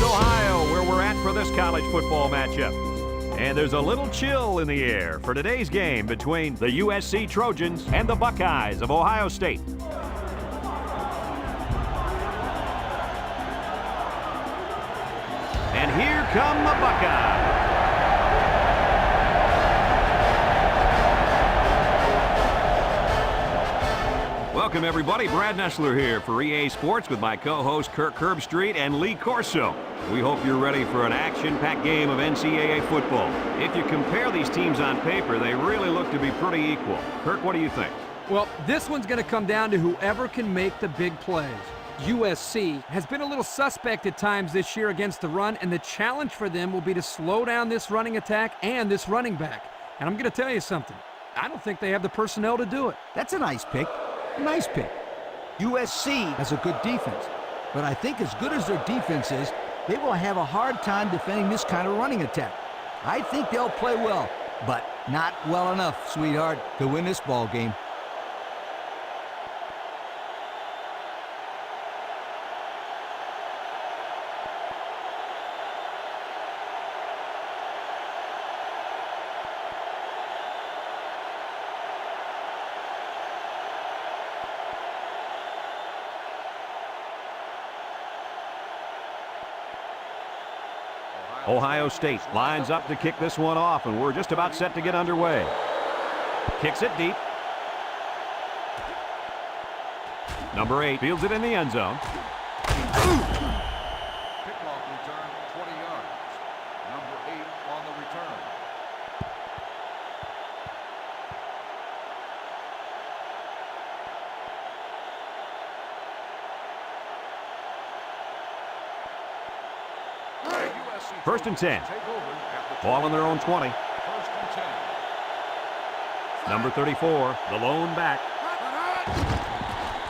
Columbus, Ohio, where we're at for this college football matchup. And there's a little chill in the air for today's game between the USC Trojans and the Buckeyes of Ohio State. And here come the Buckeyes. Welcome, everybody. Brad Nessler here for EA Sports with my co-host Kirk Herbstreit and Lee Corso. We hope you're ready for an action-packed game of NCAA football. If you compare these teams on paper, they really look to be pretty equal. Kirk, what do you think? Well, this one's going to come down to whoever can make the big plays. USC has been a little suspect at times this year against the run, and the challenge for them will be to slow down this running attack and this running back. And I'm going to tell you something. I don't think they have the personnel to do it. That's a nice pick. Nice pick. USC has a good defense, but I think as good as their defense is, they will have a hard time defending this kind of running attack. I think they'll play well, but not well enough, sweetheart, to win this ball game. Ohio State lines up to kick this one off, and we're just about set to get underway. Kicks it deep. Number 8 fields it in the end zone. Kickoff return, 20 yards. Number 8 on the return. First and 10. Ball on their own 20. First and 10. Number 34, the lone back.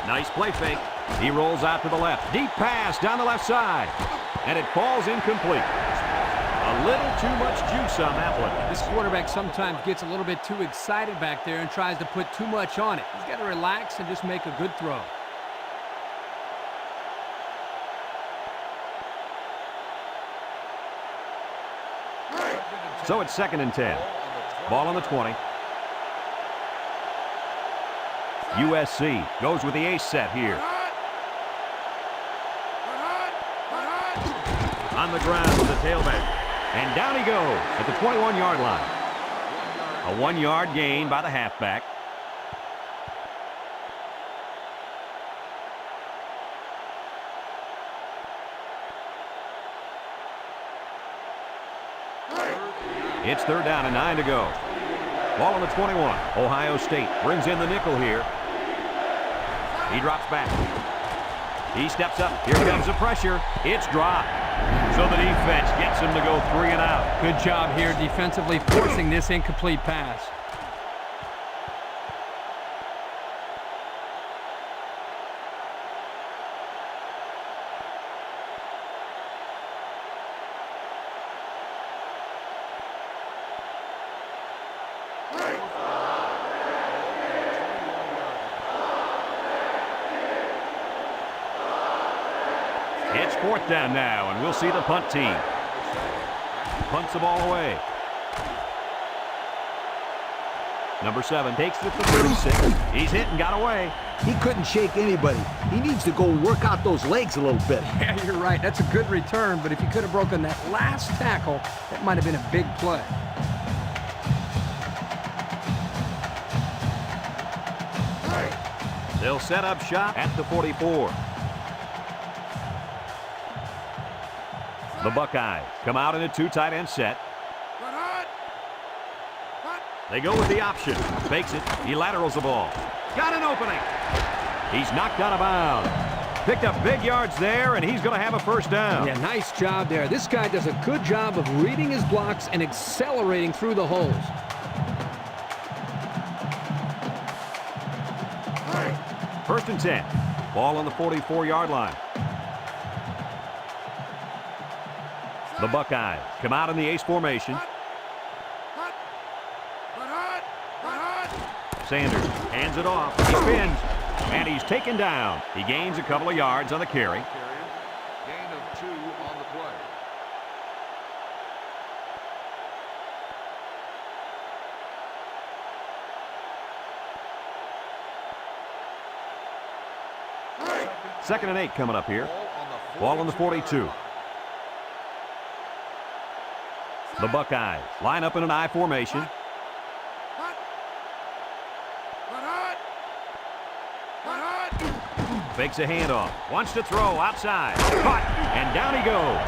Nice play fake. He rolls out to the left. Deep pass down the left side. And it falls incomplete. A little too much juice on that one. This quarterback sometimes gets a little bit too excited back there and tries to put too much on it. He's got to relax and just make a good throw. So it's second and 10. Ball on the 20. USC goes with the ace set here. On the ground with the tailback. And down he goes at the 21-yard line. A 1-yard gain by the halfback. It's third down and 9 to go. Ball on the 21. Ohio State brings in the nickel here. He drops back. He steps up. Here comes the pressure. It's dropped. So the defense gets him to go 3 and out. Good job here defensively forcing this incomplete pass. It's fourth down now, and we'll see the punt team. Punts the ball away. Number 7 takes it to 36. He's hit and got away. He couldn't shake anybody. He needs to go work out those legs a little bit. Yeah, you're right. That's a good return, but if he could have broken that last tackle, that might have been a big play. They'll set up shop at the 44. The Buckeyes come out in a 2 tight end set. They go with the option. Fakes it. He laterals the ball. Got an opening. He's knocked out of bounds. Picked up big yards there, and he's going to have a first down. Yeah, nice job there. This guy does a good job of reading his blocks and accelerating through the holes. First and 10. Ball on the 44-yard line. The Buckeyes come out in the ace formation. Sanders hands it off. He spins, and he's taken down. He gains a couple of yards on the carry. Gain of 2 on the play. 2nd and 8 coming up here. Ball on the 42. The Buckeyes line up in an I formation. Fakes a handoff. Wants to throw outside. Caught. And down he goes.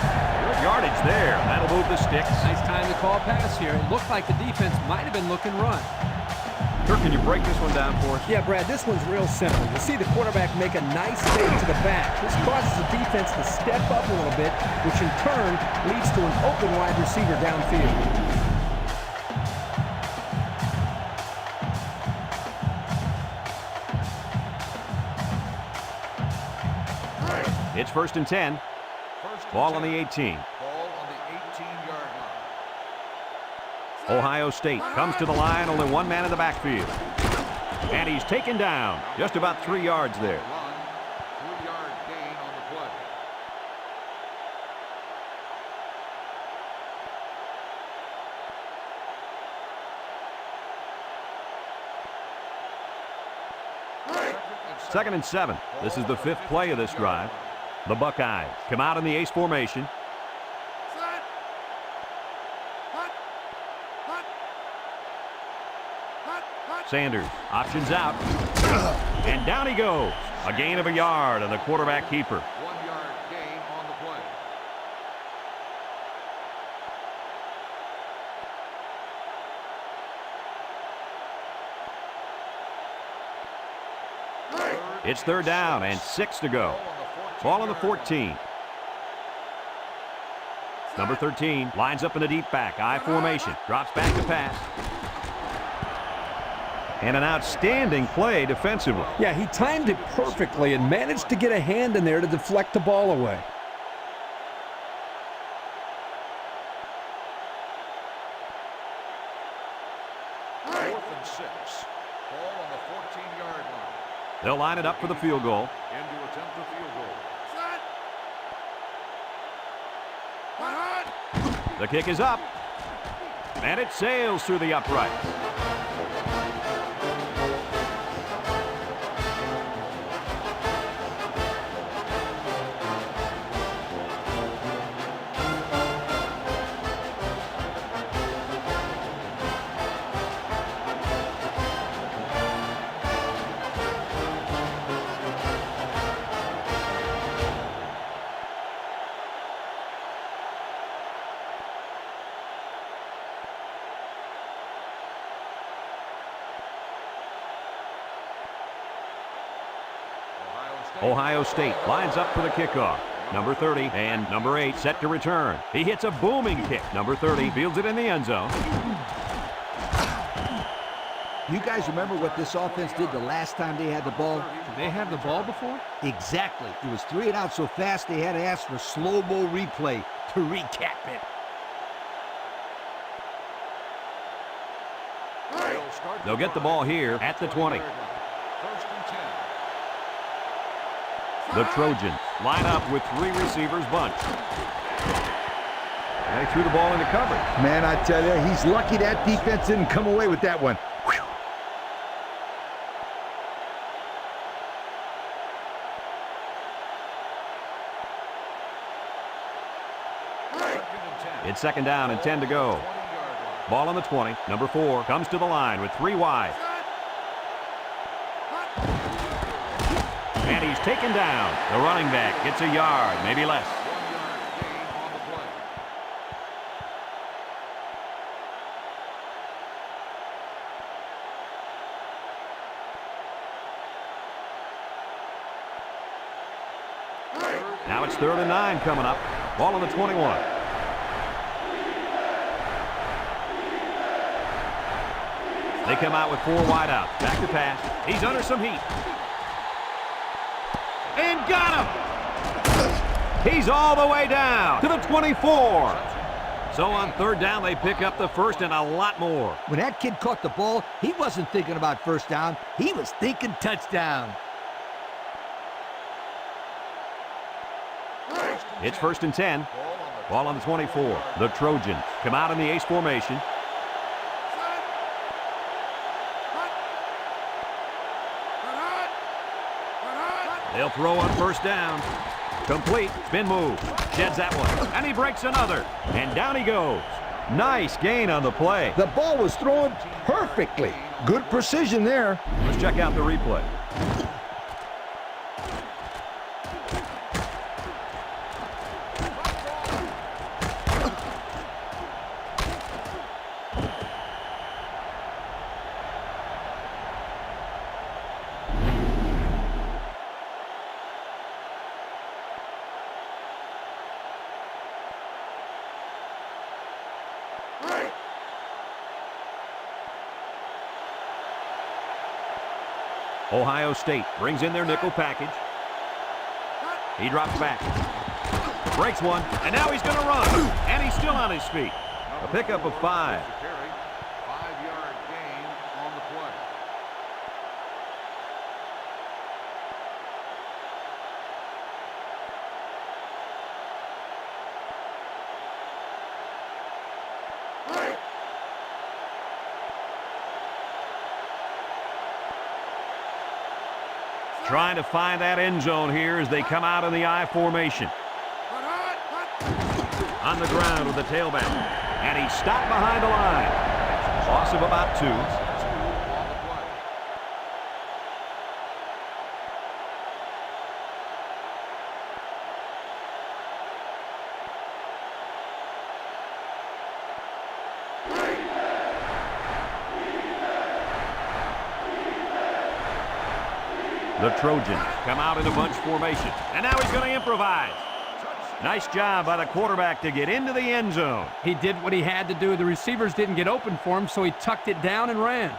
Good yardage there. That'll move the sticks. Nice time to call pass here. It looked like the defense might have been looking run. Kirk, can you break this one down for us? Yeah, Brad, this one's real simple. You see the quarterback make a nice fade to the back. This causes the defense to step up a little bit, which in turn leads to an open wide receiver downfield. It's 1st and 10. Ball on the 18. Ball on the 18-yard line. Ohio State comes to the line, only one man in the backfield. And he's taken down just about 3 yards there. Run, 3-yard gain on the play. Second and 7. This is the 5th play of this drive. The Buckeyes come out in the ace formation. Sanders options out. And down he goes. A gain of a yard, and the quarterback keeper. 1-yard gain on the play. It's 3rd down and 6 to go. Ball on the 14. Number 13 lines up in the deep back. I formation. Drops back to pass. And an outstanding play defensively. Yeah, he timed it perfectly and managed to get a hand in there to deflect the ball away. Fourth and 6. Ball on the 14-yard line. They'll line it up for the field goal. In to attempt the field goal. The kick is up. And it sails through the uprights. Ohio State lines up for the kickoff. Number 30 and number 8 set to return. He hits a booming kick. Number 30 fields it in the end zone. You guys remember what this offense did the last time they had the ball? Did they have the ball before? Exactly. It was 3 and out so fast they had to ask for slow-mo replay to recap it. They'll get the ball here at the 20. 1st and 10. The Trojans line up with 3 receivers bunch. And they threw the ball into coverage. Man, I tell you, he's lucky that defense didn't come away with that one. Whew. It's 2nd down and 10 to go. Ball on the 20. Number 4 comes to the line with 3 wide. And he's taken down. The running back gets a yard, maybe less. 1-yard gain on the play. Now it's 3rd and 9 coming up. Ball on the 21. They come out with 4 wide out. Back to pass. He's under some heat. And got him! He's all the way down to the 24. So on 3rd down, they pick up the first and a lot more. When that kid caught the ball, he wasn't thinking about first down. He was thinking touchdown. It's 1st and 10. Ball on the 24. The Trojans come out in the ace formation. They'll throw on first down. Complete. Spin move. Sheds that one. And he breaks another. And down he goes. Nice gain on the play. The ball was thrown perfectly. Good precision there. Let's check out the replay. Ohio State brings in their nickel package. He drops back. Breaks one, and now he's going to run. And he's still on his feet. A pickup of 5. 5-yard gain on the play. Trying to find that end zone here as they come out in the I formation. On the ground with the tailback. And he's stopped behind the line. Loss of about 2. The Trojans come out in a bunch formation. And now he's going to improvise. Nice job by the quarterback to get into the end zone. He did what he had to do. The receivers didn't get open for him, so he tucked it down and ran.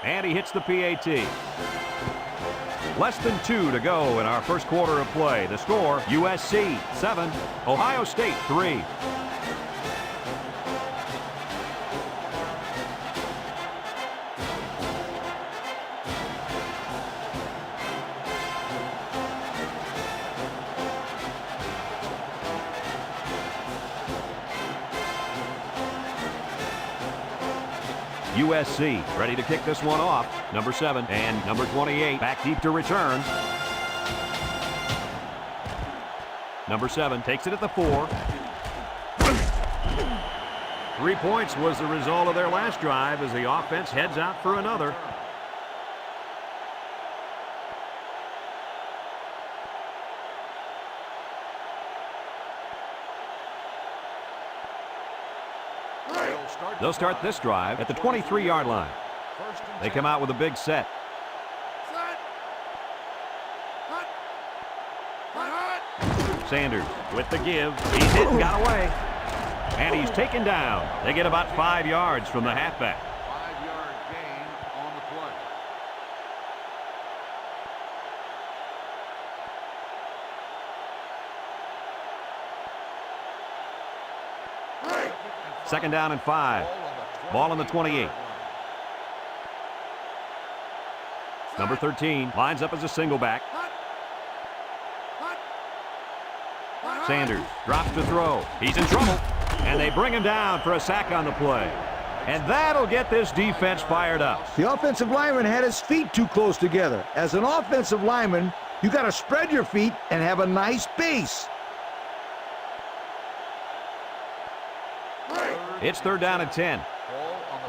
And he hits the PAT. Less than 2 to go in our first quarter of play. The score, USC 7, Ohio State 3. USC ready to kick this one off. Number 7 and number 28 back deep to return. Number 7 takes it at the 4. 3 points was the result of their last drive as the offense heads out for another. They'll start this drive at the 23-yard line. They come out with a big set. Sanders with the give. He's hit and got away. And he's taken down. They get about 5 yards from the halfback. 5-yard gain on the play. Second down and 5. Ball on the 28. Number 13 lines up as a single back. Sanders drops to throw. He's in trouble. And they bring him down for a sack on the play. And that'll get this defense fired up. The offensive lineman had his feet too close together. As an offensive lineman, you got to spread your feet and have a nice base. It's third down and 10.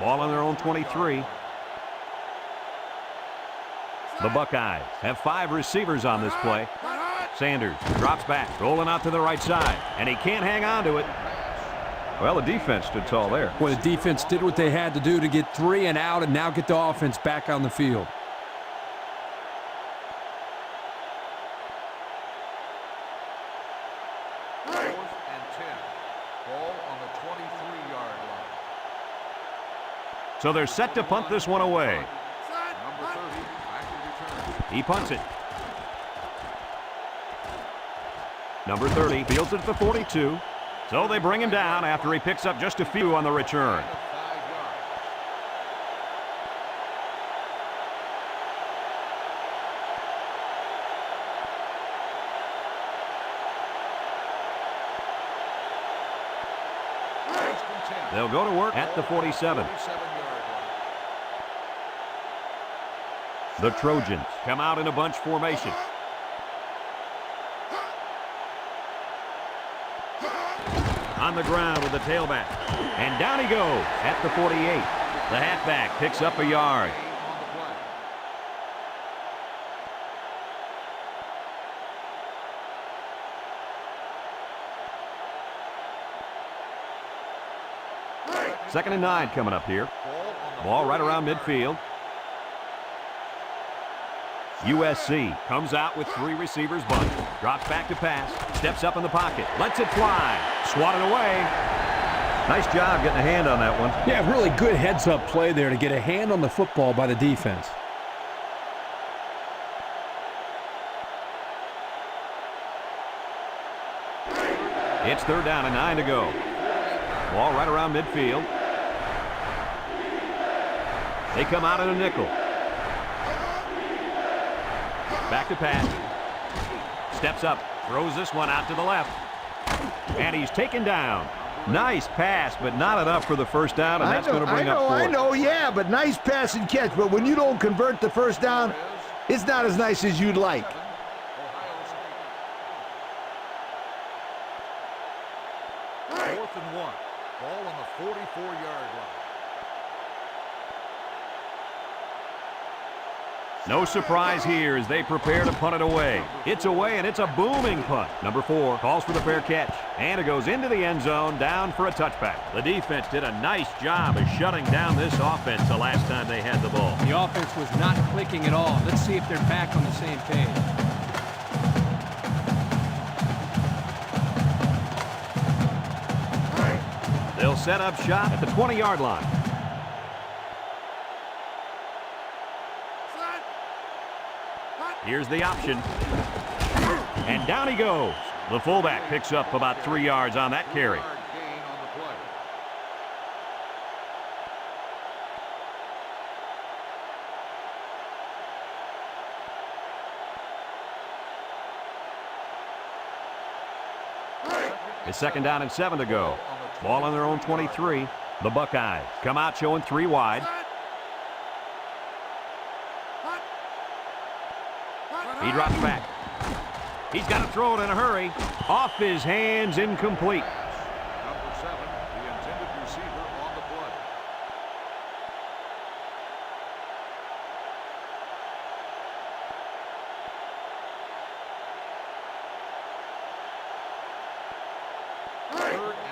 Ball on their own 23. The Buckeyes have 5 receivers on this play. Sanders drops back, rolling out to the right side, and he can't hang on to it. Well, the defense stood tall there. Well, the defense did what they had to do to get 3 and out and now get the offense back on the field. So they're set to punt this one away. He punts it. Number 30 fields it at the 42. So they bring him down after he picks up just a few on the return. 5 yards. First and 10. They'll go to work at the 47. 47-yard line. The Trojans come out in a bunch formation. On the ground with the tailback. And down he goes at the 48. The halfback picks up a yard. On the play. Second and 9 coming up here. Ball right around midfield. USC comes out with 3 receivers bunt. Drops back to pass. Steps up in the pocket. Lets it fly. Swatted away. Nice job getting a hand on that one. Yeah, really good heads-up play there to get a hand on the football by the defense. It's third down and 9 to go. Ball right around midfield. They come out in a nickel. Back to pass. Steps up. Throws this one out to the left. And he's taken down. Nice pass, but not enough for the first down, and that's going to bring up fourth. I know, yeah, but nice pass and catch. But when you don't convert the first down, it's not as nice as you'd like. Ohio State. 4th and 1. Ball on the 44-yard line. No surprise here as they prepare to punt it away. It's away, and it's a booming punt. Number 4 calls for the fair catch. And it goes into the end zone, down for a touchback. The defense did a nice job of shutting down this offense the last time they had the ball. The offense was not clicking at all. Let's see if they're back on the same page. They'll set up shop at the 20-yard line. Here's the option. And down he goes. The fullback picks up about 3 yards on that carry. Yard gain on the play. It's second down and 7 to go. Ball on their own 23. The Buckeyes come out showing 3 wide. He drops back. He's got to throw it in a hurry. Off his hands, incomplete. Number 7, the intended receiver on the play.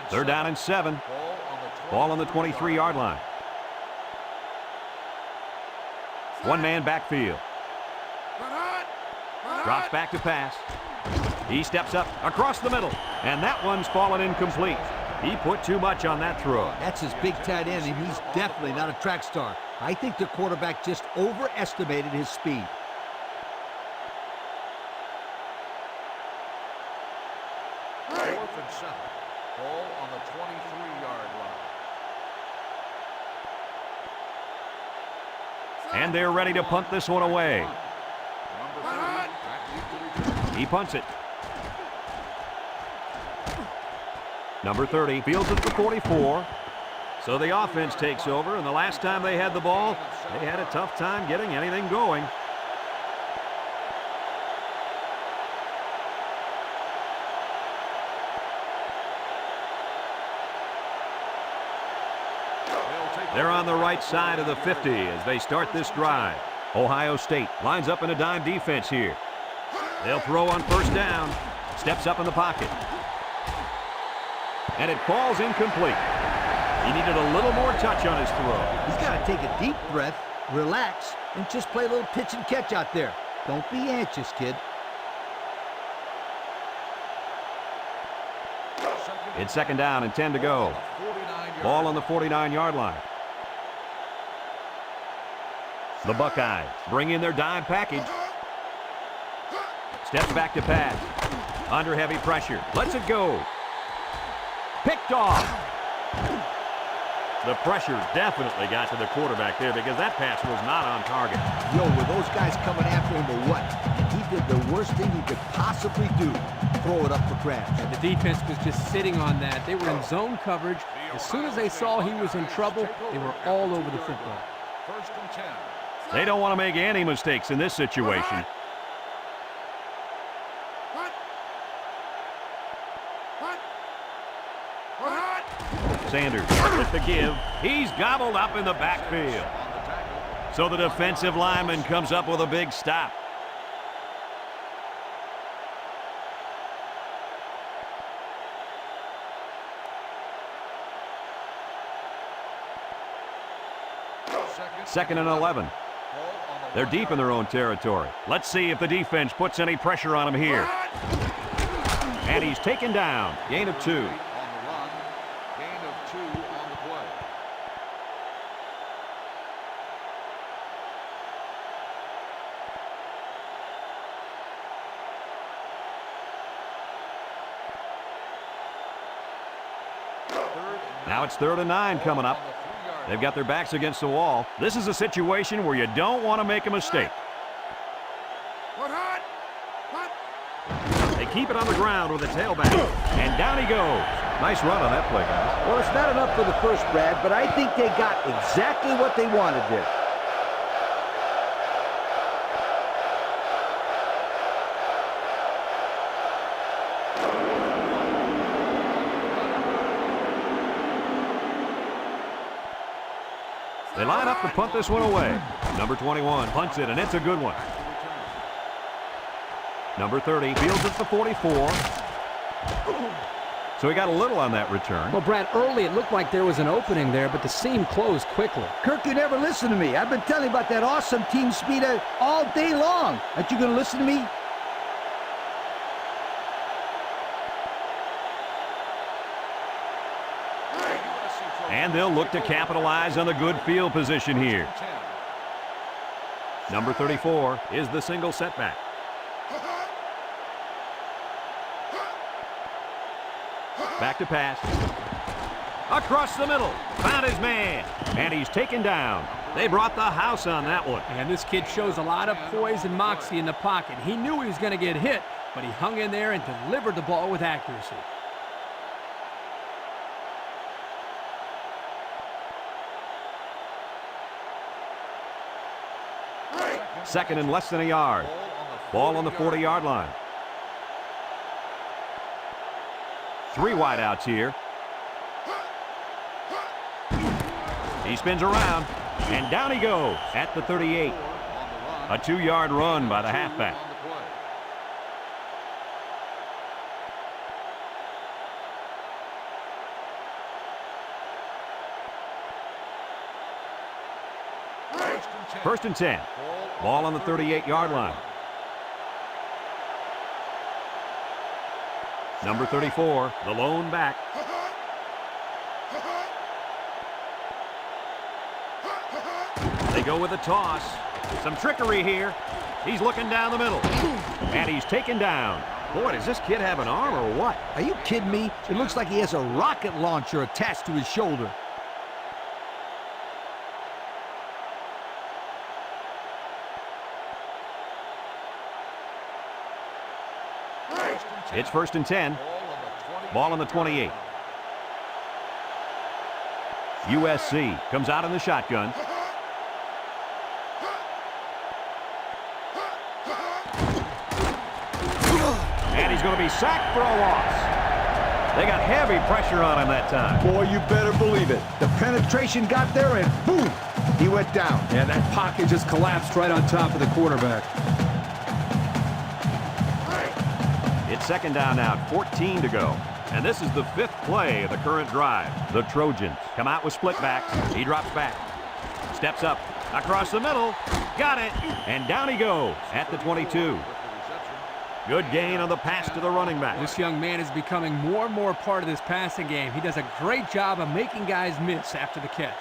Third down and 7. Ball on the 23-yard line. One man backfield. Drops back to pass. He steps up across the middle, and that one's fallen incomplete. He put too much on that throw. That's his big tight end, and he's definitely not a track star. I think the quarterback just overestimated his speed. Fourth and 7. Ball on the 23-yard line. And they're ready to punt this one away. Number 3, back deep to return. He punts it. Number 30 fields at the 44. So the offense takes over, and the last time they had the ball, they had a tough time getting anything going. They're on the right side of the 50 as they start this drive. Ohio State lines up in a dime defense here. They'll throw on first down. Steps up in the pocket. And it falls incomplete. He needed a little more touch on his throw. He's got to take a deep breath, relax, and just play a little pitch and catch out there. Don't be anxious, kid. It's second down and 10 to go. Ball on the 49-yard line. The Buckeyes bring in their dime package. Steps back to pass. Under heavy pressure. Lets it go. Picked off. The pressure definitely got to the quarterback there because that pass was not on target. Yo, were those guys coming after him or what? He did the worst thing he could possibly do. Throw it up for grabs. And the defense was just sitting on that. They were in zone coverage. As soon as they saw he was in trouble, they were all over the football. First and 10. They don't want to make any mistakes in this situation. Sanders with the give. He's gobbled up in the backfield. So the defensive lineman comes up with a big stop. Second and 11. They're deep in their own territory. Let's see if the defense puts any pressure on him here. And he's taken down. Gain of 2. On the run. Gain of 2 on the play. Now it's 3rd and 9 coming up. They've got their backs against the wall. This is a situation where you don't want to make a mistake. They keep it on the ground with the tailback. And down he goes. Nice run on that play, guys. Well, it's not enough for the first, Brad, but I think they got exactly what they wanted there. They line up to punt this one away. Number 21 punts it, and it's a good one. Number 30 fields it to 44. So he got a little on that return. Well, Brad, early it looked like there was an opening there, but the seam closed quickly. Kirk, you never listen to me. I've been telling you about that awesome team speed all day long. Aren't you going to listen to me? And they'll look to capitalize on the good field position here. Number 34 is the single setback. Back to pass. Across the middle. Found his man. And he's taken down. They brought the house on that one. And this kid shows a lot of poise and moxie in the pocket. He knew he was going to get hit, but he hung in there and delivered the ball with accuracy. Second and less than a yard. Ball on the 40-yard line. 3 wideouts here. He spins around, and down he goes at the 38. A 2-yard run by the halfback. First and 10. Ball on the 38-yard line. Number 34, the lone back. They go with a toss. Some trickery here. He's looking down the middle. And he's taken down. Boy, does this kid have an arm or what? Are you kidding me? It looks like he has a rocket launcher attached to his shoulder. It's first and 10. Ball on the 28. USC comes out in the shotgun. And he's going to be sacked for a loss. They got heavy pressure on him that time. Boy, you better believe it. The penetration got there and boom, he went down. Yeah, that pocket just collapsed right on top of the quarterback. It's second down now, 14 to go. And this is the 5th play of the current drive. The Trojans come out with split backs. He drops back. Steps up. Across the middle. Got it. And down he goes at the 22. Good gain on the pass to the running back. This young man is becoming more and more part of this passing game. He does a great job of making guys miss after the catch.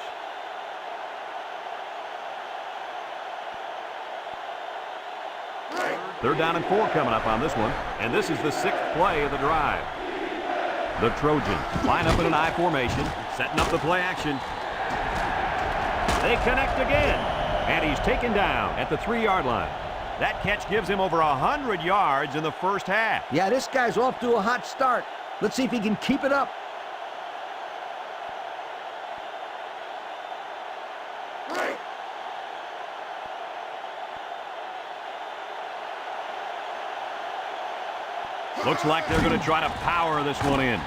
Third down and 4 coming up on this one. And this is the 6th play of the drive. The Trojans line up in an I formation, setting up the play action. They connect again, and he's taken down at the 3-yard line. That catch gives him over 100 yards in the first half. Yeah, this guy's off to a hot start. Let's see if he can keep it up. Looks like they're going to try to power this one in.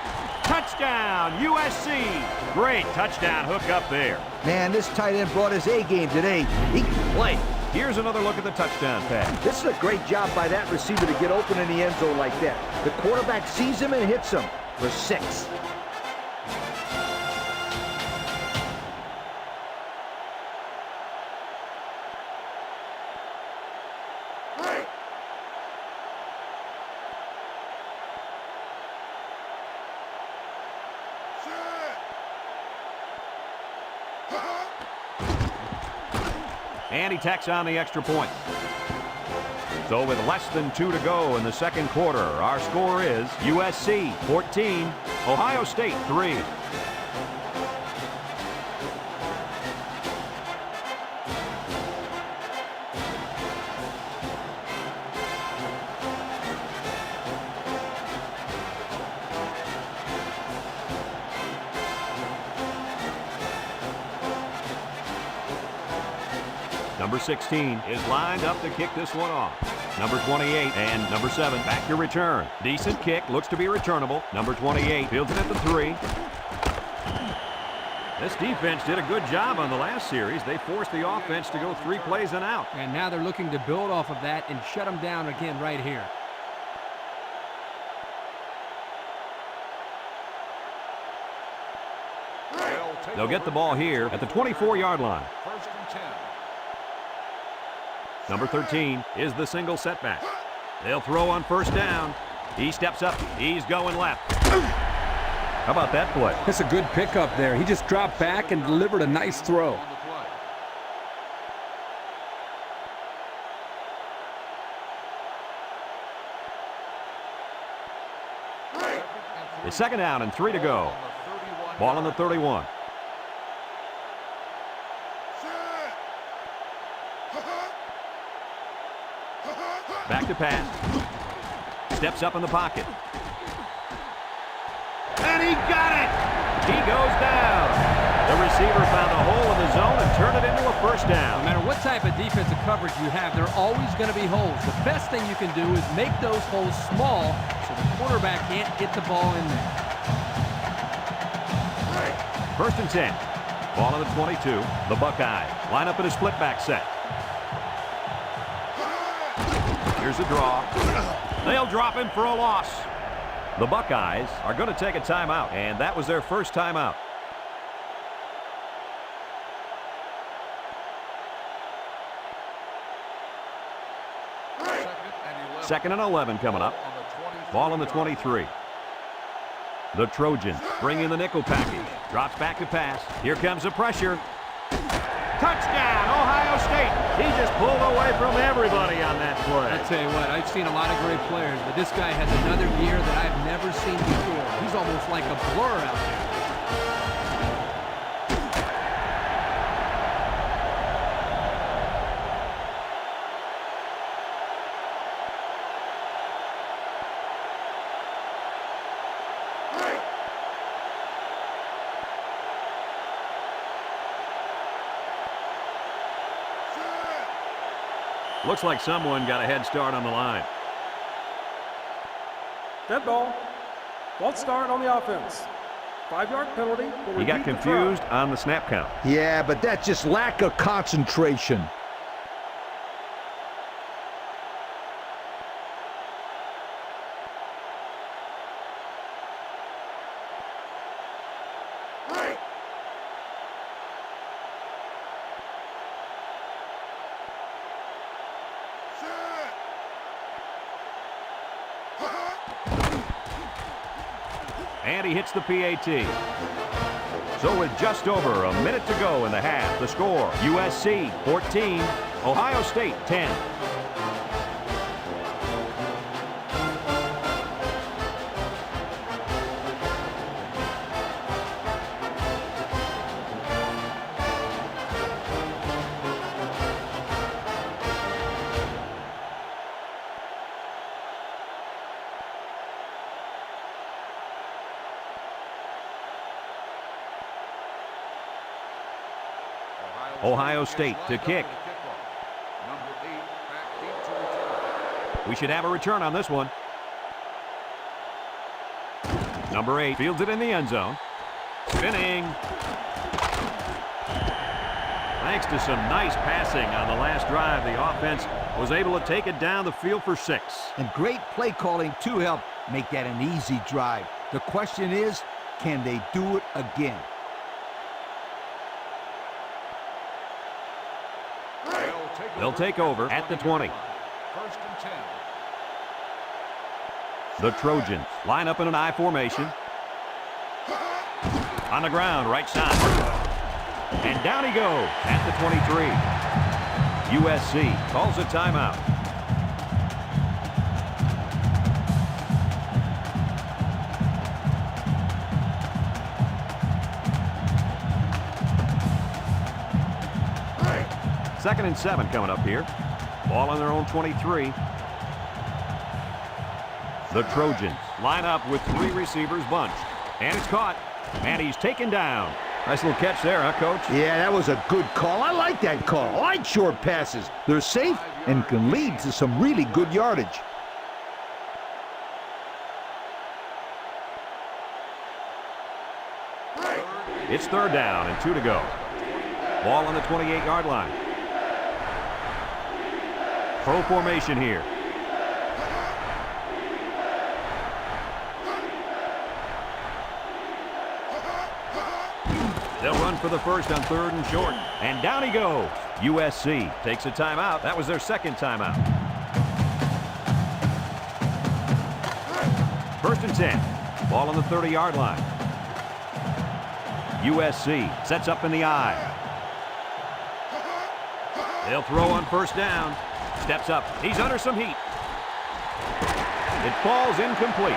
Touchdown, USC. Great touchdown hook up there. Man, this tight end brought his A game today. He can play. Here's another look at the touchdown pass. This is a great job by that receiver to get open in the end zone like that. The quarterback sees him and hits him for 6. And he tacks on the extra point. So with less than 2 to go in the second quarter, our score is USC 14, Ohio State 3. Number 16 is lined up to kick this one off. Number 28 and number 7 back to return. Decent kick, looks to be returnable. Number 28 fields it at the 3. This defense did a good job on the last series. They forced the offense to go 3 plays and out. And now they're looking to build off of that and shut them down again right here. They'll get the ball here at the 24-yard line. First and 10. Number 13 is the single setback. They'll throw on first down. He steps up. He's going left. How about that play? That's a good pickup there. He just dropped back and delivered a nice throw. On the play. It's second down and 3 to go. Ball on the 31. Back to pass. Steps up in the pocket. And he got it! He goes down. The receiver found a hole in the zone and turned it into a first down. No matter what type of defensive coverage you have, there are always going to be holes. The best thing you can do is make those holes small so the quarterback can't get the ball in there. First and 10. Ball on the 22. The Buckeyes line up in a split back set. Here's a draw. They'll drop him for a loss. The Buckeyes are going to take a timeout, and that was their first timeout. Second and 11 coming up. Ball on the 23. The Trojans bring in the nickel package. Drops back to pass. Here comes the pressure. Touchdown, Ohio State. He just pulled away from everybody on that play. I tell you what, I've seen a lot of great players, but this guy has another gear that I've never seen before. He's almost like a blur out there. Looks like someone got a head start on the line. Dead ball. False start on the offense. 5-yard penalty. He got confused on the snap count. Yeah, but that's just lack of concentration. And he hits the PAT. So with just over a minute to go in the half, the score, USC 14, Ohio State 10. Ohio State to kick. Number 8 back deep to return. We should have a return on this one. Number 8 fields it in the end zone. Spinning. Thanks to some nice passing on the last drive, the offense was able to take it down the field for 6. And great play calling to help make that an easy drive. The question is, can they do it again? They'll take over at the 20. First and 10. The Trojans line up in an I formation. On the ground, right side. And down he goes at the 23. USC calls a timeout. Second and 7 coming up here. Ball on their own 23. The Trojans line up with 3 receivers bunched. And it's caught. And he's taken down. Nice little catch there, huh, Coach? Yeah, that was a good call. I like that call. I like short passes. They're safe and can lead to some really good yardage. It's third down and 2 to go. Ball on the 28-yard line. Pro formation here. They'll run for the first on 3rd and short. And down he goes. USC takes a timeout. That was their second timeout. First and 10. Ball on the 30-yard line. USC sets up in the I. They'll throw on first down. Steps up. He's under some heat. It falls incomplete.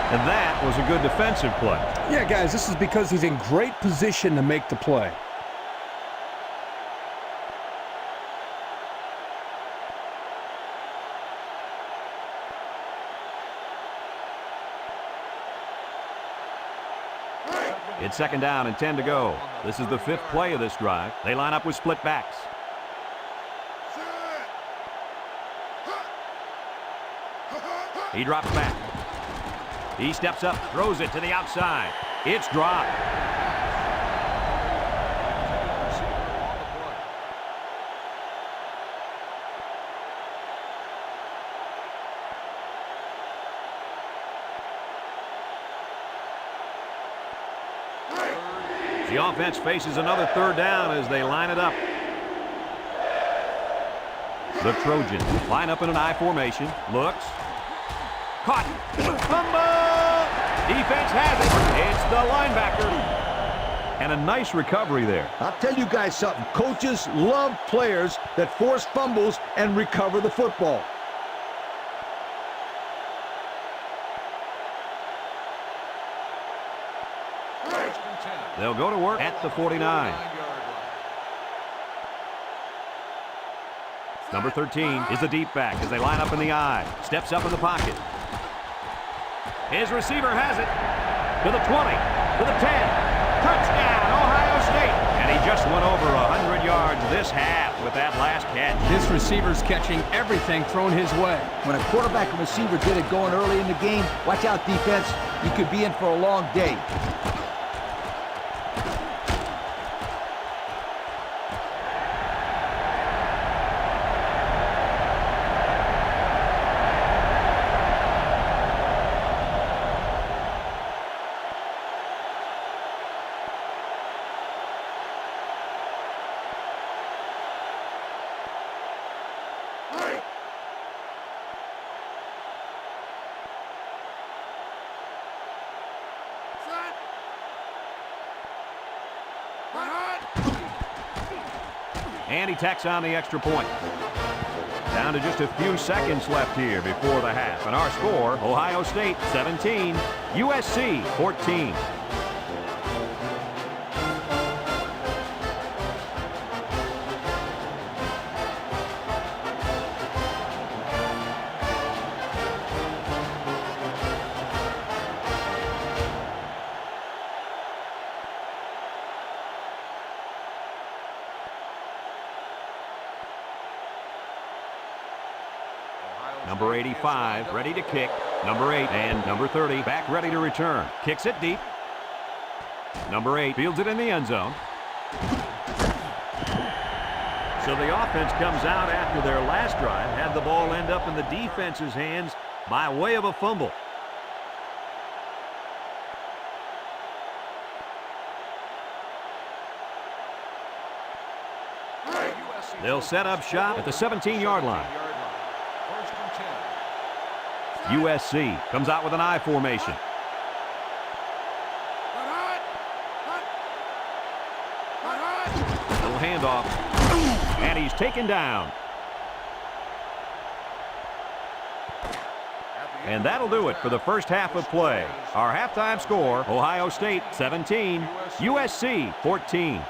And that was a good defensive play. Yeah, guys, this is because he's in great position to make the play. It's second down and 10 to go. This is the 5th play of this drive. They line up with split backs. He drops back. He steps up, throws it to the outside. It's dropped. The offense faces another third down as they line it up. The Trojans line up in an I formation. Looks. Caught. Fumble! Defense has it. It's the linebacker. And a nice recovery there. I'll tell you guys something. Coaches love players that force fumbles and recover the football. They'll go to work at the 49. Number 13 is the deep back as they line up in the I. Steps up in the pocket. His receiver has it. To the 20. To the 10. Touchdown, Ohio State. And he just went over 100 yards this half with that last catch. This receiver's catching everything thrown his way. When a quarterback and receiver get it going early in the game, watch out, defense. You could be in for a long day. And he tacks on the extra point. Down to just a few seconds left here before the half. And our score, Ohio State 17, USC 14. 85, ready to kick. Number 8 and number 30, back ready to return. Kicks it deep. Number 8 fields it in the end zone. So the offense comes out after their last drive, had the ball end up in the defense's hands by way of a fumble. They'll set up shop at the 17-yard line. USC comes out with an I formation. Little handoff. And he's taken down. And that'll do it for the first half of play. Our halftime score, Ohio State 17, USC 14.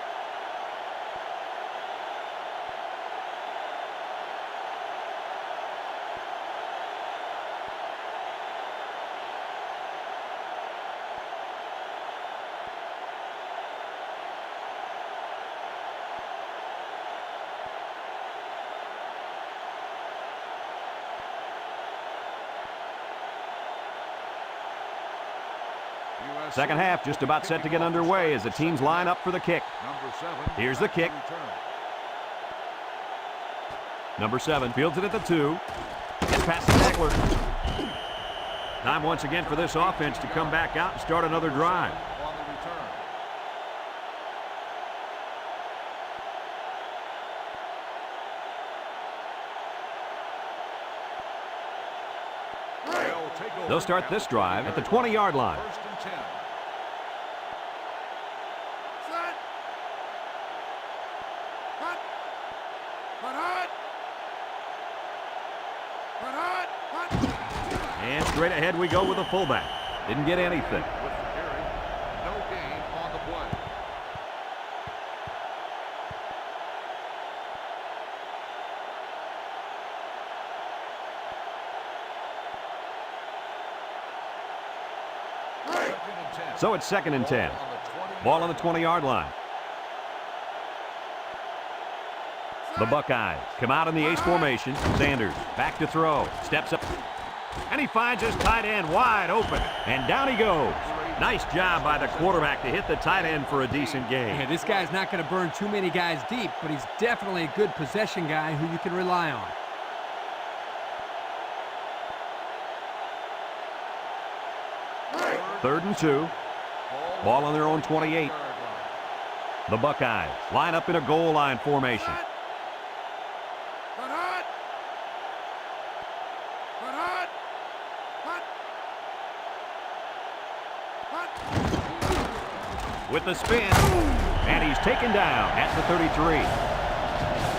Second half just about set to get underway as the teams line up for the kick. Here's the kick. Number 7 fields it at the 2. Gets past the tackler. Time once again for this offense to come back out and start another drive. They'll start this drive at the 20-yard line. And straight ahead we go with the fullback. Didn't get anything. No gain on the play. So it's 2nd and 10. Ball on the 20-yard line. The Buckeyes come out in the ace formation. Sanders back to throw. Steps up. And he finds his tight end wide open. And down he goes. Nice job by the quarterback to hit the tight end for a decent gain. Yeah, this guy's not going to burn too many guys deep, but he's definitely a good possession guy who you can rely on. Third and 2. Ball on their own 28. The Buckeyes line up in a goal line formation. With the spin, and he's taken down at the 33.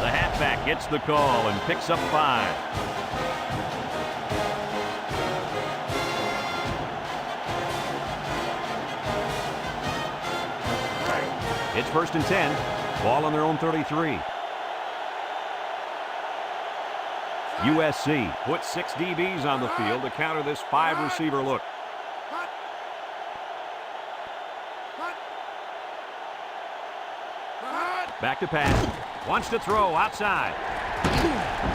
The halfback gets the call and picks up 5. It's 1st and 10. Ball on their own 33. USC puts 6 DBs on the field to counter this 5-receiver look. Back to pass. Wants to throw outside.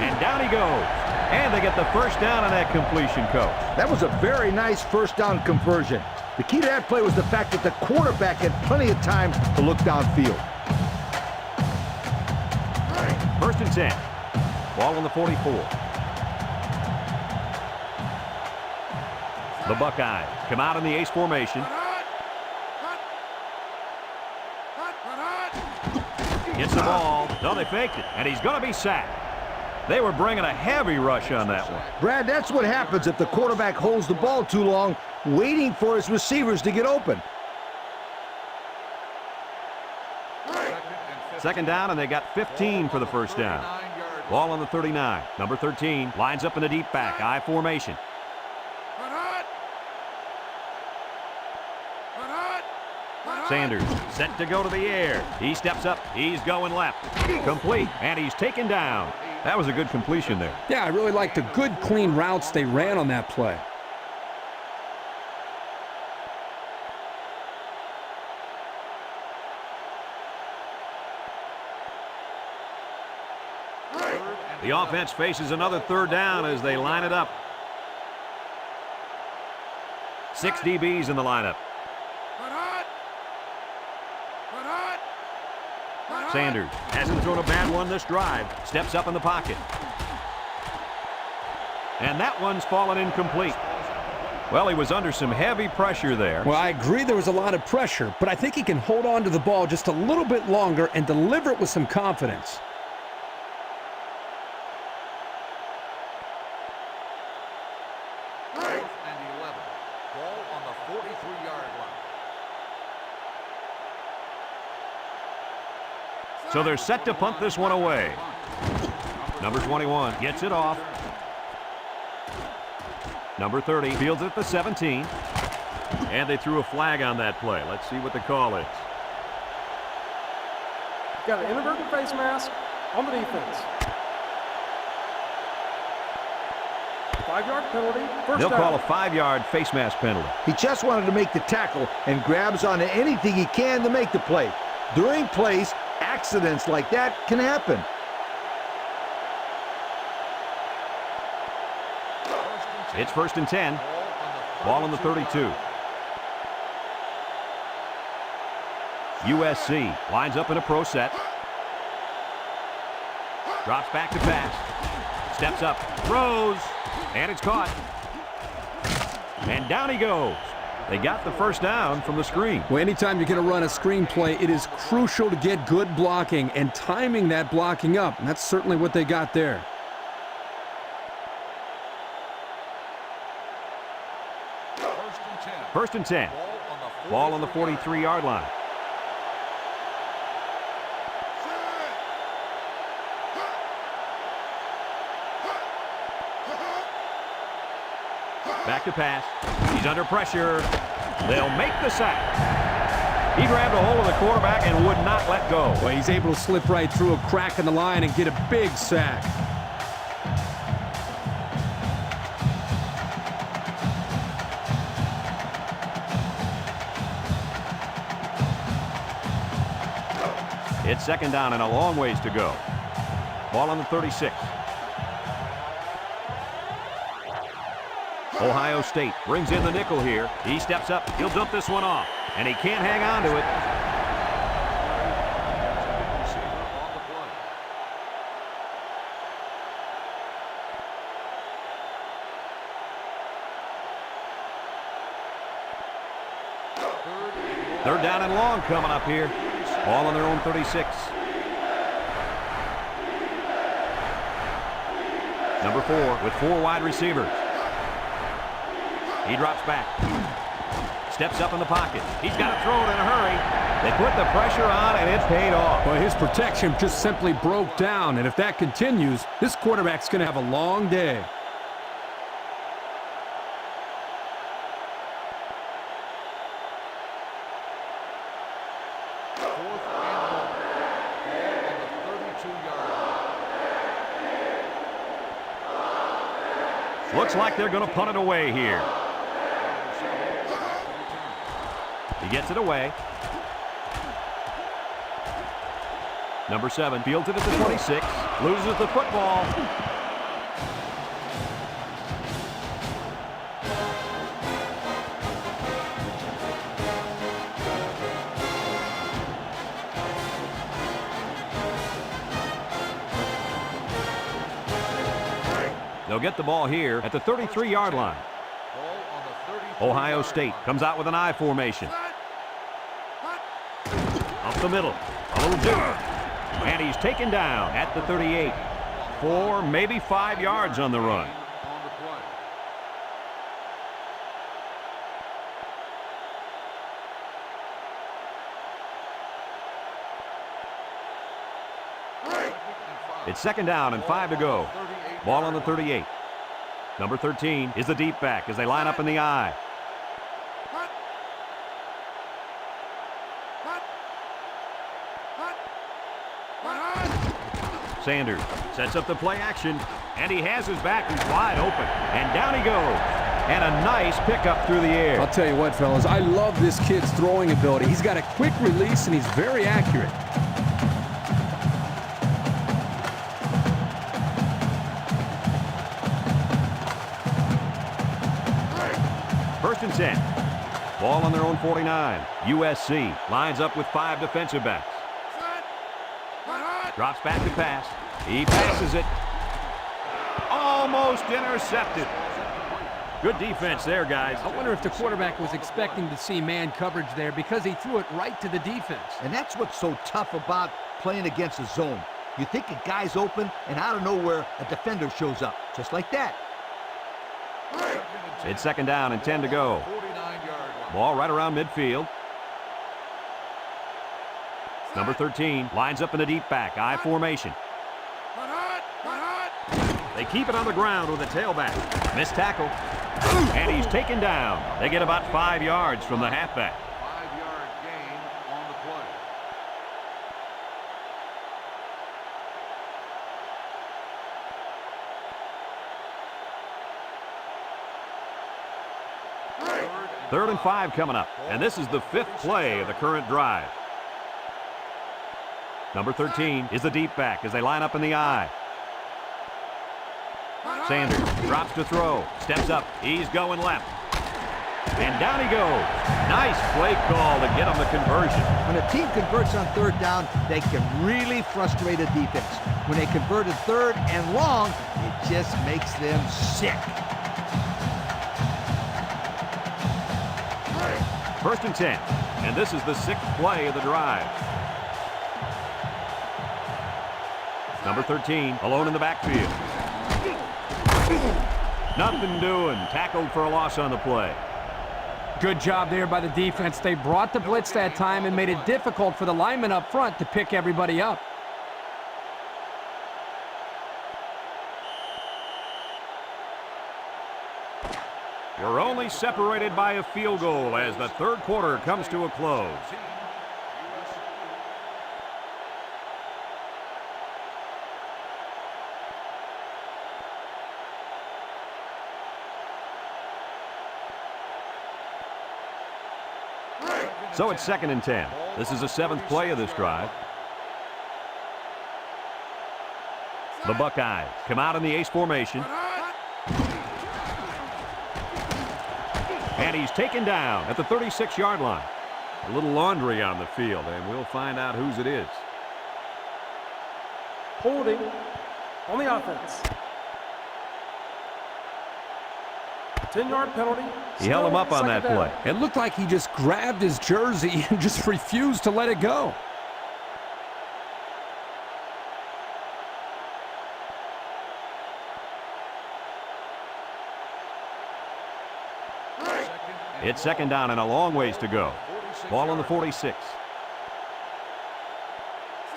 And down he goes. And they get the first down on that completion, Coach. That was a very nice first down conversion. The key to that play was the fact that the quarterback had plenty of time to look downfield. 1st and 10. Ball on the 44. The Buckeyes come out in the ace formation. Gets the ball. No, they faked it, and he's going to be sacked. They were bringing a heavy rush on that one. Brad, that's what happens if the quarterback holds the ball too long, waiting for his receivers to get open. 2nd down, and they got 15 for the first down. Ball on the 39. Number 13 lines up in the deep back. I formation. Sanders set to go to the air. He steps up. He's going left. Complete. And he's taken down. That was a good completion there. Yeah, I really liked the good, clean routes they ran on that play. The offense faces another 3rd down as they line it up. 6 DBs in the lineup. Sanders hasn't thrown a bad one this drive. Steps up in the pocket. And that one's fallen incomplete. Well, he was under some heavy pressure there. Well, I agree there was a lot of pressure, but I think he can hold on to the ball just a little bit longer and deliver it with some confidence. And 11. Ball on the 43-yard line. So they're set to punt this one away. Number 21 gets it off. Number 30 fields it at the 17. And they threw a flag on that play. Let's see what the call is. Got an inadvertent face mask on the defense. 5-yard penalty. First They'll down. call a 5-yard face mask penalty. He just wanted to make the tackle and grabs onto anything he can to make the play. During plays, accidents like that can happen. It's 1st and 10. Ball on the 32. USC lines up in a pro set. Drops back to pass. Steps up. Throws. And it's caught. And down he goes. They got the first down from the screen. Well, anytime you're going to run a screen play, it is crucial to get good blocking and timing that blocking up. And that's certainly what they got there. First and 10. Ball on the 43-yard line. Back to pass. He's under pressure. They'll make the sack. He grabbed a hold of the quarterback and would not let go. Well, he's able to slip right through a crack in the line and get a big sack. It's 2nd down and a long ways to go. Ball on the 36. Ohio State brings in the nickel here. He steps up. He'll dump this one off. And he can't hang on to it. Third down and long coming up here. Ball on their own 36. Number 4 with 4 wide receivers. He drops back. Steps up in the pocket. He's got to throw it in a hurry. They put the pressure on, and it's paid off. Well, his protection just simply broke down, and if that continues, this quarterback's going to have a long day. Looks like they're going to punt it away here. He gets it away. Number 7 fields it at the 26. Loses the football. They'll get the ball here at the 33-yard line. Ohio State comes out with an I formation. Up the middle. A little juke. And he's taken down at the 38. 4, maybe 5 yards on the run. It's 2nd down and 5 to go. Ball on the 38. Number 13 is the deep back as they line up in the I. Sanders sets up the play action, and he has his back. He's wide open, and down he goes. And a nice pickup through the air. I'll tell you what, fellas, I love this kid's throwing ability. He's got a quick release, and he's very accurate. First and 10. Ball on their own 49. USC lines up with 5 defensive backs. Drops back to pass. He passes it. Almost intercepted. Good defense there, guys. I wonder if the quarterback was expecting to see man coverage there because he threw it right to the defense. And that's what's so tough about playing against a zone. You think a guy's open, and out of nowhere, a defender shows up, just like that. It's second down and 10 to go. 49-yard line. Ball right around midfield. Number 13 lines up in a deep back, I formation. They keep it on the ground with a tailback. Missed tackle. And he's taken down. They get about 5 yards from the halfback. 5-yard gain on the play. Third and 5 coming up. And this is the 5th play of the current drive. Number 13 is the deep back as they line up in the I. Sanders drops to throw. Steps up. He's going left. And down he goes. Nice play call to get him the conversion. When a team converts on third down, they can really frustrate a defense. When they converted third and long, it just makes them sick. First and 10. And this is the 6th play of the drive. Number 13 alone in the backfield. Nothing doing. Tackled for a loss on the play. Good job there by the defense. They brought the blitz that time and made it difficult for the linemen up front to pick everybody up. You're only separated by a field goal as the third quarter comes to a close. So it's second and 10. This is the 7th play of this drive. The Buckeyes come out in the ace formation. And he's taken down at the 36-yard line. A little laundry on the field, and we'll find out whose it is. Holding on the offense. 10-yard penalty. He held him up on that Second down. play. It looked like he just grabbed his jersey and just refused to let it go. It's second down and a long ways to go. Ball on the 46.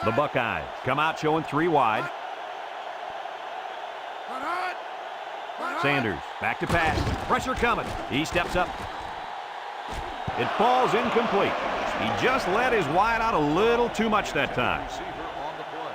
The Buckeyes come out showing 3 wide. Sanders back to pass. Pressure coming. He steps up. It falls incomplete. He just let his wide out a little too much that time. Receiver on the play.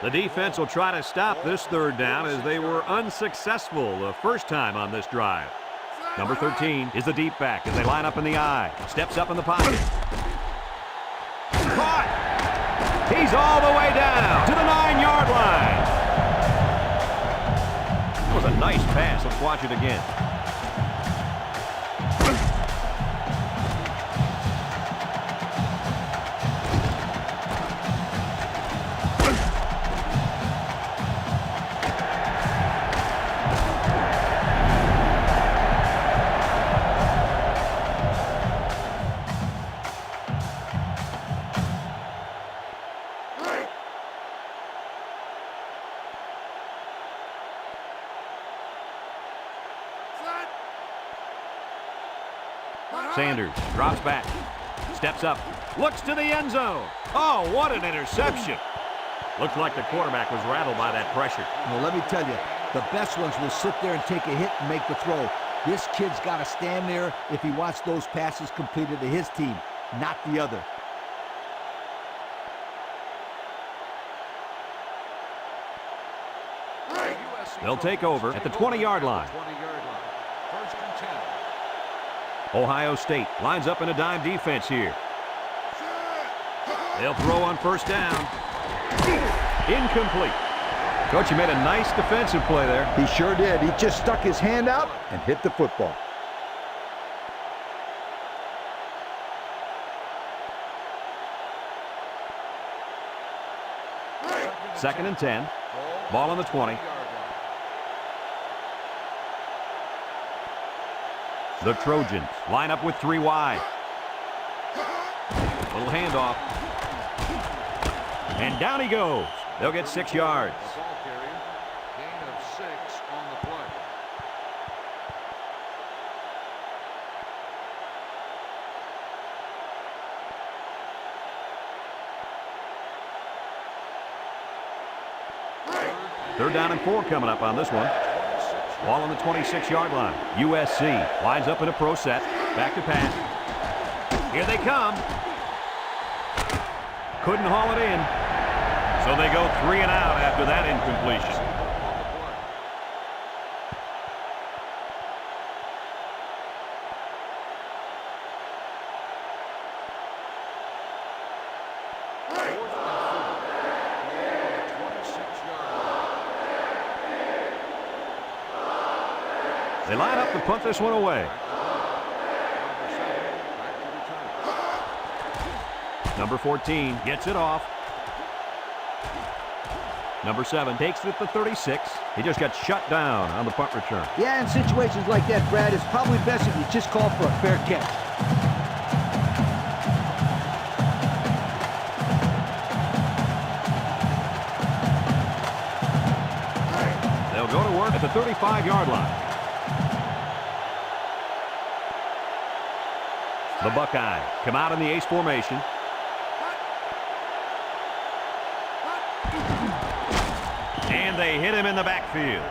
The defense will try to stop this third down as they were unsuccessful the first time on this drive. Number 13 is the deep back as they line up in the I. Steps up in the pocket. Caught! He's all the way down to the 9-yard line. That was a nice pass. Let's watch it again. Sanders drops back, steps up, looks to the end zone. Oh, what an interception. Looked like the quarterback was rattled by that pressure. Well, let me tell you, the best ones will sit there and take a hit and make the throw. This kid's got to stand there if he wants those passes completed to his team, not the other. They'll take over at the 20-yard line. 20-yard line. First and 10. Ohio State lines up in a dime defense here. They'll throw on first down. Incomplete. Coach, you made a nice defensive play there. He sure did. He just stuck his hand out and hit the football. Second and 10. Ball on the 20. The Trojans line up with 3 wide. Little handoff. And down he goes. They'll get 6 yards. Ball carrier, gain of 6 on the play. Third down and 4 coming up on this one. Ball on the 26-yard line. USC lines up in a pro set. Back to pass. Here they come. Couldn't haul it in. So they go 3 and out after that incompletion. They line up to punt this one away. Number 14 gets it off. Number 7 takes it at the 36. He just got shut down on the punt return. Yeah, in situations like that, Brad, it's probably best if you just call for a fair catch. They'll go to work at the 35-yard line. The Buckeyes come out in the ace formation. And they hit him in the backfield.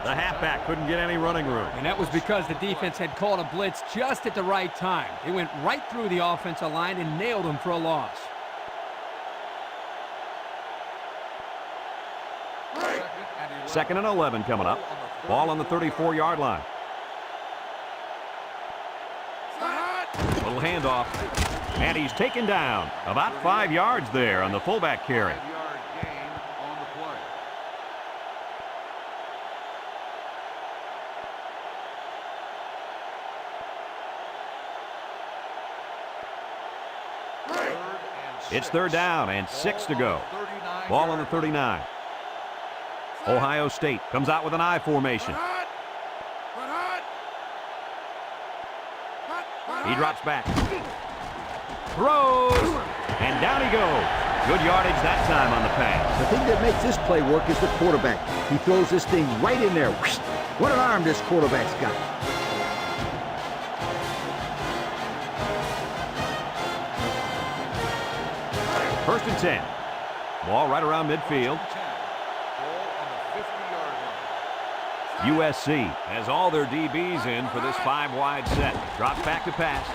The halfback couldn't get any running room. And that was because the defense had called a blitz just at the right time. They went right through the offensive line and nailed him for a loss. Second and 11 coming up. Ball on the 34-yard line. Little handoff. And he's taken down. About 5 yards there on the fullback carry. 5-yard gain on the play. It's third down and 6 to go. Ball on the 39. Ohio State comes out with an I formation. He drops back. Throws. And down he goes. Good yardage that time on the pass. The thing that makes this play work is the quarterback. He throws this thing right in there. What an arm this quarterback's got. First and 10. Ball right around midfield. USC has all their DBs in for this 5-wide set. Drops back to pass.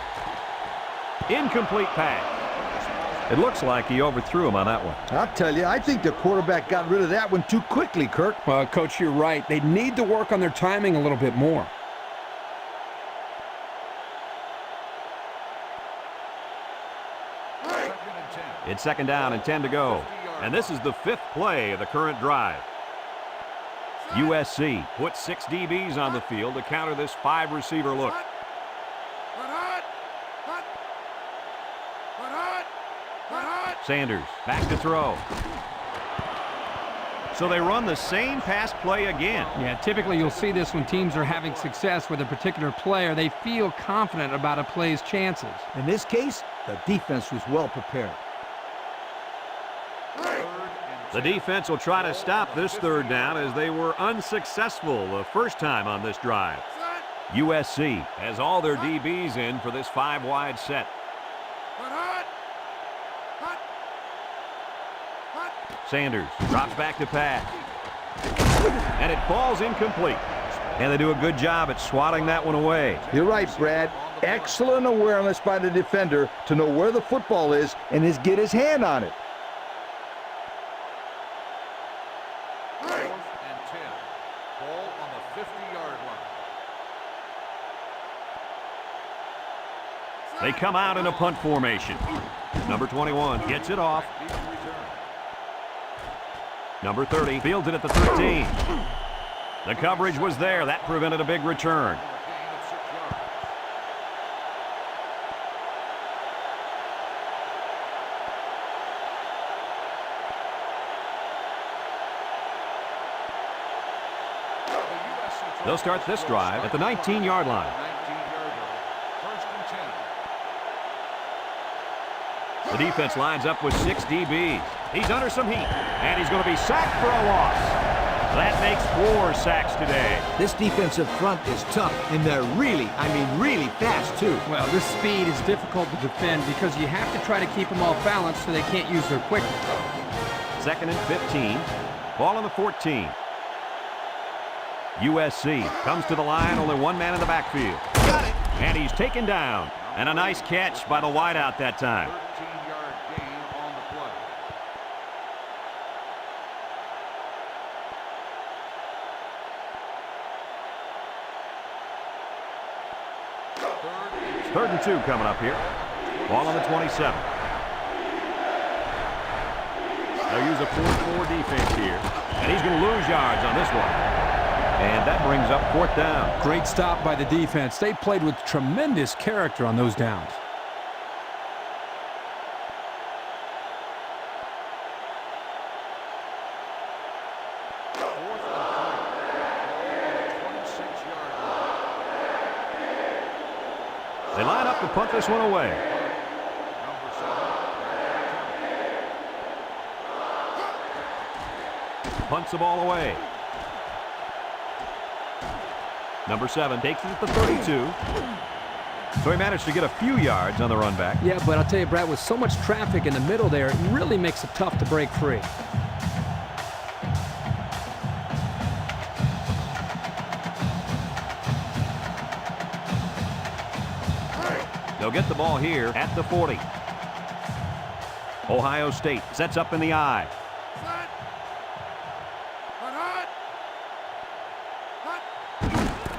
Incomplete pass. It looks like he overthrew him on that one. I'll tell you, I think the quarterback got rid of that one too quickly, Kirk. Well, Coach, you're right. They need to work on their timing a little bit more. It's second down and 10 to go. And this is the 5th play of the current drive. USC puts 6 DBs on the field to counter this 5-receiver look. Sanders back to throw. So they run the same pass play again. Yeah, typically you'll see this when teams are having success with a particular player. They feel confident about a play's chances. In this case, the defense was well prepared. The defense will try to stop this third down as they were unsuccessful the first time on this drive. USC has all their DBs in for this 5-wide set. Sanders drops back to pass. And it falls incomplete. And they do a good job at swatting that one away. You're right, Brad. Excellent awareness by the defender to know where the football is and get his hand on it. They come out in a punt formation. Number 21 gets it off. Number 30 fields it at the 13. The coverage was there. That prevented a big return. They'll start this drive at the 19-yard line. The defense lines up with 6 DBs. He's under some heat, and he's going to be sacked for a loss. That makes 4 sacks today. This defensive front is tough, and they're really, really fast, too. Well, this speed is difficult to defend because you have to try to keep them off balance so they can't use their quickness. 2nd and 15. Ball on the 14. USC comes to the line, only one man in the backfield. Got it. And he's taken down. And a nice catch by the wideout that time. 13-yard gain on the play. 3rd and 2 coming up here. Ball on the 27. They'll use a 4-4 defense here. And he's going to lose yards on this one. And that brings up 4th down. Great stop by the defense. They played with tremendous character on those downs. They line up to punt this one away. Punts the ball away. Number 7 takes it at the 32. So he managed to get a few yards on the run back. Yeah, but I'll tell you, Brad, with so much traffic in the middle there, it really makes it tough to break free. They'll get the ball here at the 40. Ohio State sets up in the I.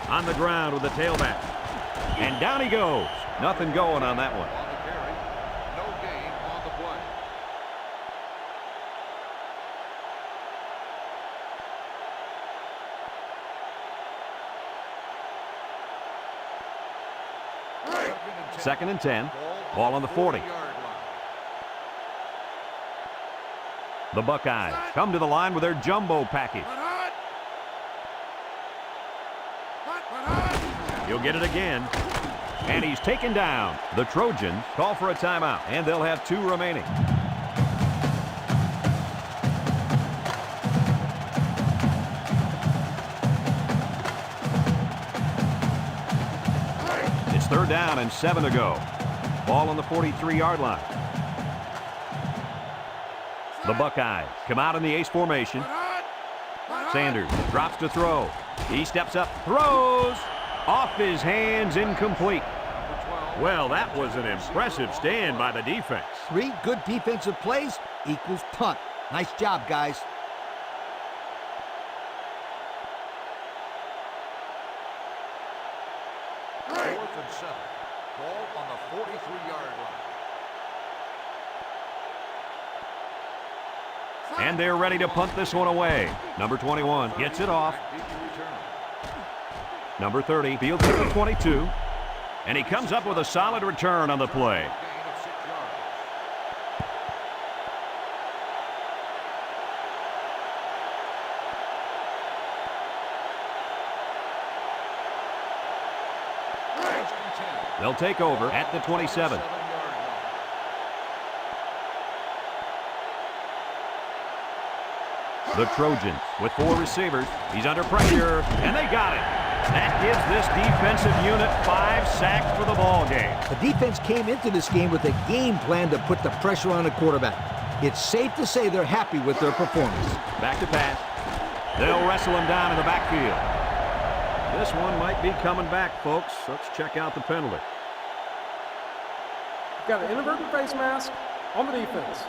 On the ground with the tailback. And down he goes. Nothing going on that one. On the carry, no gain on the play. Second and 10. Ball on the 40. The Buckeyes come to the line with their jumbo package. He'll get it again. And he's taken down. The Trojans call for a timeout, and they'll have 2 remaining. It's 3rd down and 7 to go. Ball on the 43-yard line. The Buckeyes come out in the ace formation. Sanders drops to throw. He steps up, throws. Off his hands, incomplete. Well, that was an impressive stand by the defense. 3 good defensive plays equals punt. Nice job, guys. Fourth and 7. Ball on the 43-yard line. And they're ready to punt this one away. Number 21 gets it off. Number 30 fields it at the 22. And he comes up with a solid return on the play. Gain of 6 yards. They'll take over at the 27. The Trojans with 4 receivers. He's under pressure, and they got it. That gives this defensive unit 5 sacks for the ball game. The defense came into this game with a game plan to put the pressure on the quarterback. It's safe to say they're happy with their performance. Back to pass. They'll wrestle him down in the backfield. This one might be coming back, folks. Let's check out the penalty. Got an inadvertent face mask on the defense.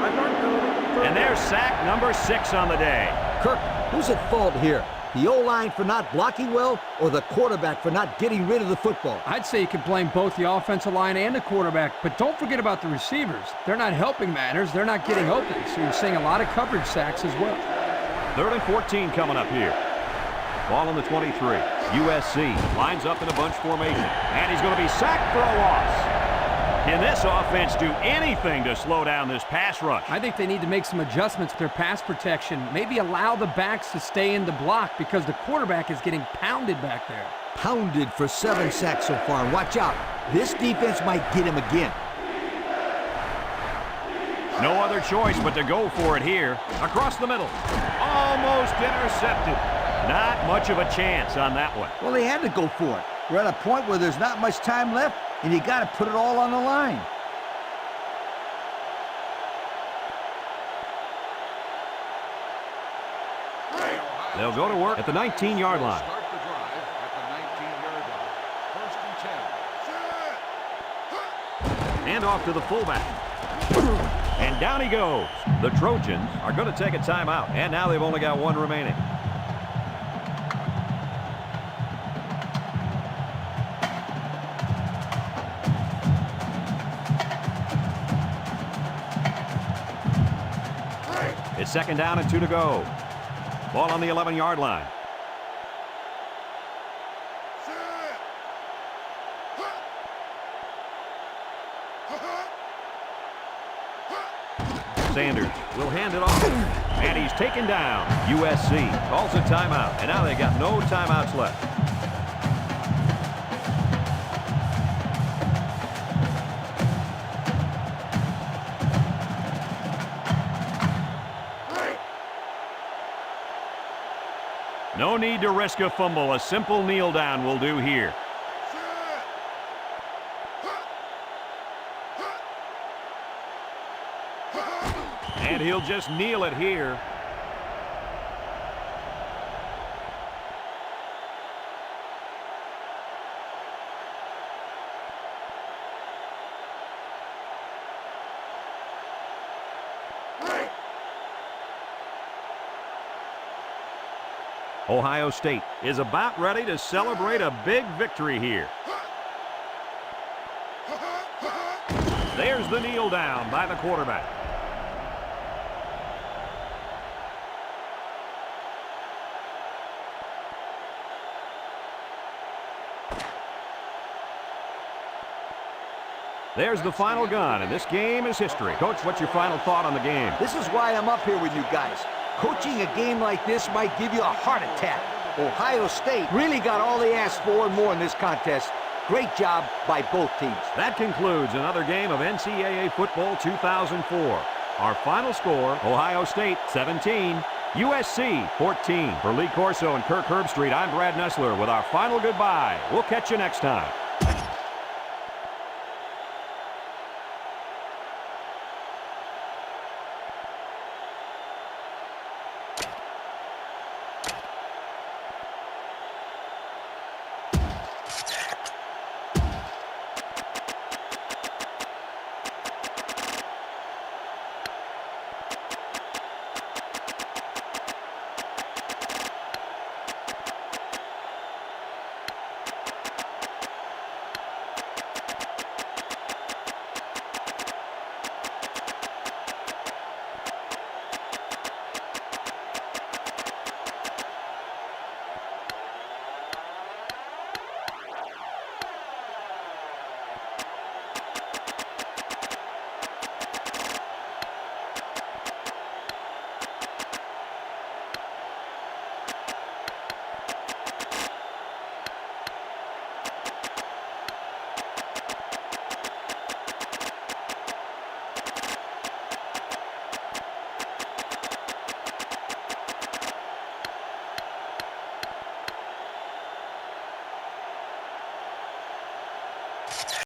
5-yard penalty. And there's sack number 6 on the day. Kirk, who's at fault here? The O-line for not blocking well, or the quarterback for not getting rid of the football? I'd say you can blame both the offensive line and the quarterback, but don't forget about the receivers. They're not helping matters. They're not getting open, so you're seeing a lot of coverage sacks as well. 3rd and 14 coming up here. Ball on the 23. USC lines up in a bunch formation, and he's going to be sacked for a loss. Can this offense do anything to slow down this pass rush? I think they need to make some adjustments to their pass protection. Maybe allow the backs to stay in the block because the quarterback is getting pounded back there. Pounded for 7 sacks so far. Watch out. This defense might get him again. No other choice but to go for it here. Across the middle. Almost intercepted. Not much of a chance on that one. Well, they had to go for it. We're at a point where there's not much time left, and you got to put it all on the line. They'll go to work at the 19-yard line. Start the drive at the 19-yard line. 1st and 10. And off to the fullback. And down he goes. The Trojans are going to take a timeout, and now they've only got one remaining. It's 2nd down and 2 to go. Ball on the 11-yard line. Sanders will hand it off. And he's taken down. USC calls a timeout. And now they got no timeouts left. No need to risk a fumble. A simple kneel down will do here. And he'll just kneel it here. Ohio State is about ready to celebrate a big victory here. There's the kneel down by the quarterback. There's the final gun, and this game is history. Coach, what's your final thought on the game? This is why I'm up here with you guys. Coaching a game like this might give you a heart attack. Ohio State really got all they asked for and more in this contest. Great job by both teams. That concludes another game of NCAA Football 2004. Our final score, Ohio State 17, USC 14. For Lee Corso and Kirk Herbstreit, I'm Brad Nessler with our final goodbye. We'll catch you next time.